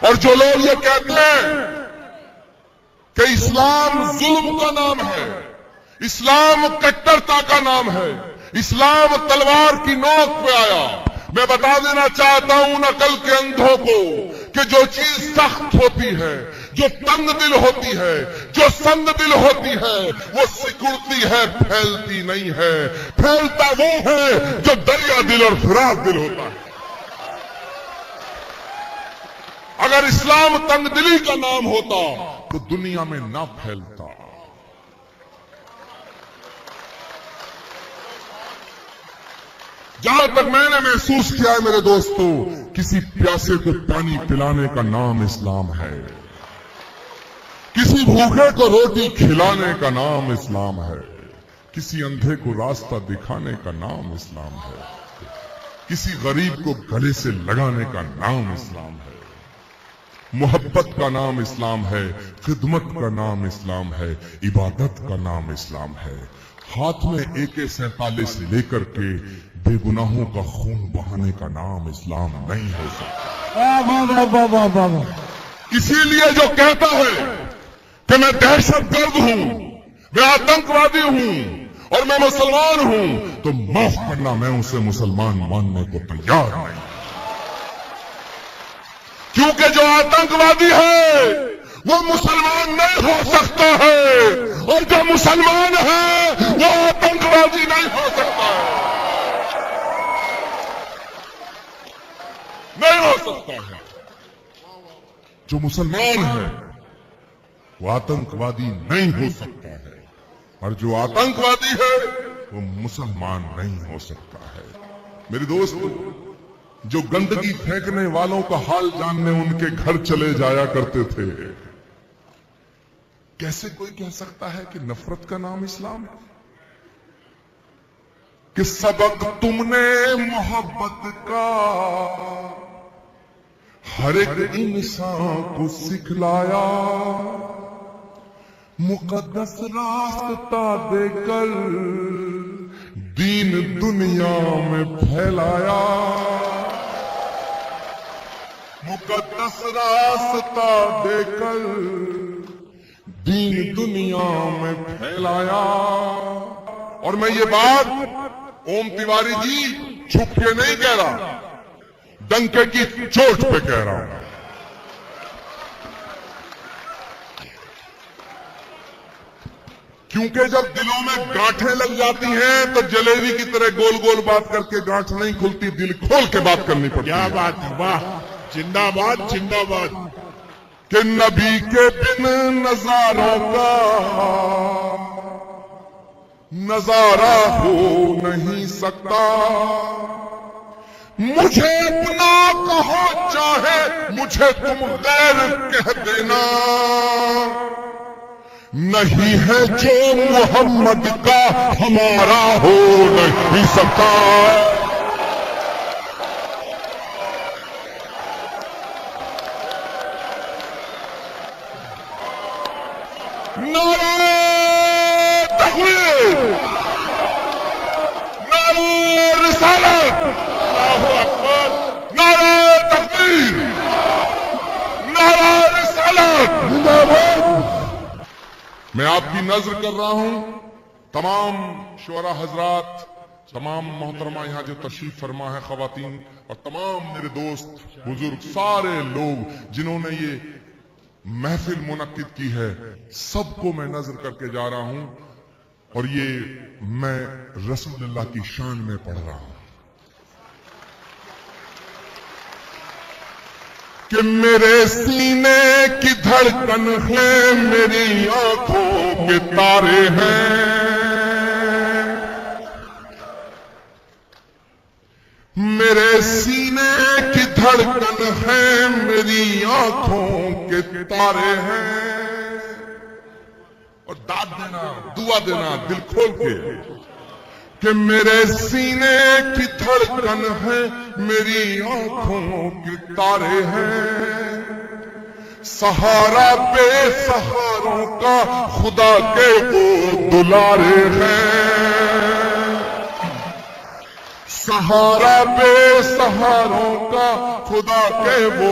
اور جو لوگ یہ کہتے ہیں کہ اسلام ظلم کا نام ہے، اسلام کٹرتا کا نام ہے، اسلام تلوار کی نوک پہ آیا، میں بتا دینا چاہتا ہوں عقل کے اندھوں کو کہ جو چیز سخت ہوتی ہے، جو تنگ دل ہوتی ہے، جو سند دل ہوتی ہے، وہ سکڑتی ہے، پھیلتی نہیں ہے۔ پھیلتا وہ ہے جو دریا دل اور فراق دل ہوتا ہے۔ اگر اسلام تنگ دلی کا نام ہوتا تو دنیا میں نہ پھیلتا۔ جہاں تک میں نے محسوس کیا ہے میرے دوستو، کسی پیاسے کو پانی پلانے کا نام اسلام ہے، کسی بھوکے کو روٹی کھلانے کا نام اسلام ہے، کسی اندھے کو راستہ دکھانے کا نام اسلام ہے، کسی غریب کو گلے سے لگانے کا نام اسلام ہے، محبت کا نام اسلام ہے، خدمت کا نام اسلام ہے، عبادت کا نام اسلام ہے۔ ہاتھ میں AK-47 لے کر کے بے گناہوں کا خون بہانے کا نام اسلام نہیں ہو سکتا۔ اسی لیے جو کہتا ہے کہ میں دہشت گرد ہوں، میں آتنکوادی ہوں اور میں مسلمان ہوں، تو معاف کرنا، میں اسے مسلمان ماننے کو تیار نہیں، کیونکہ جو آتنکوادی ہے وہ مسلمان نہیں ہو سکتا ہے، اور جو مسلمان ہے وہ آتنکوادی نہیں ہو سکتا ہے، نہیں ہو سکتا ہے۔ جو مسلمان ہے وہ آتنکوادی نہیں ہو سکتا ہے، اور جو آتنکوادی ہے وہ مسلمان نہیں ہو سکتا ہے۔ میری دوست، جو گندگی پھینکنے والوں کا حال جاننے ان کے گھر چلے جایا کرتے تھے، کیسے کوئی کہہ سکتا ہے کہ نفرت کا نام اسلام ہے؟ کہ سبق تم نے محبت کا ہر ایک انسان کو سکھلایا، مقدس راستہ دے کر دین دنیا میں پھیلایا، مقدس راستہ دے کر دین دنیا میں پھیلایا۔ اور میں یہ بات اوم تیواری جی چھپ کے نہیں کہہ رہا، ڈنکے کی چوٹ پہ کہہ رہا ہوں۔ کیونکہ جب دلوں میں گانٹھیں لگ جاتی ہیں تو جلیبی کی طرح گول گول بات کر کے گانٹھ نہیں کھلتی، دل کھول کے بات کرنی پڑتی ہے۔ کیا بات ہے، واہ، زندہ باد زندہ باد۔ کہ نبی کے بن نظاروں کا نظارہ ہو نہیں سکتا، مجھے اپنا کہو چاہے مجھے تم غیر کہہ دینا، نہیں ہے جو محمد کا ہمارا ہو نہیں سکتا۔ نعرہ تکبیر، نعرہ رسالت، اللہ اکبر، نعرہ تکبیر، نعرہ رسالت۔ میں آپ کی نظر کر رہا ہوں، تمام شعراء حضرات، تمام محترمہ یہاں جو تشریف فرما ہے خواتین، اور تمام میرے دوست بزرگ، سارے لوگ جنہوں نے یہ محفل منعقد کی ہے، سب کو میں نظر کر کے جا رہا ہوں، اور یہ میں رسول اللہ کی شان میں پڑھ رہا ہوں کہ میرے سینے کی دھڑکن ہے، میری آنکھوں کے تارے ہیں، میرے سینے کی دھڑکن ہے، میری آنکھوں کے تارے ہیں۔ اور داد دینا، دعا دینا دل کھول کے کہ میرے سینے کی دھڑکن ہے، میری آنکھوں کے تارے ہیں، سہارا بے سہاروں کا خدا کے وہ دلارے ہیں، سہارا بے سہاروں کا خدا کے وہ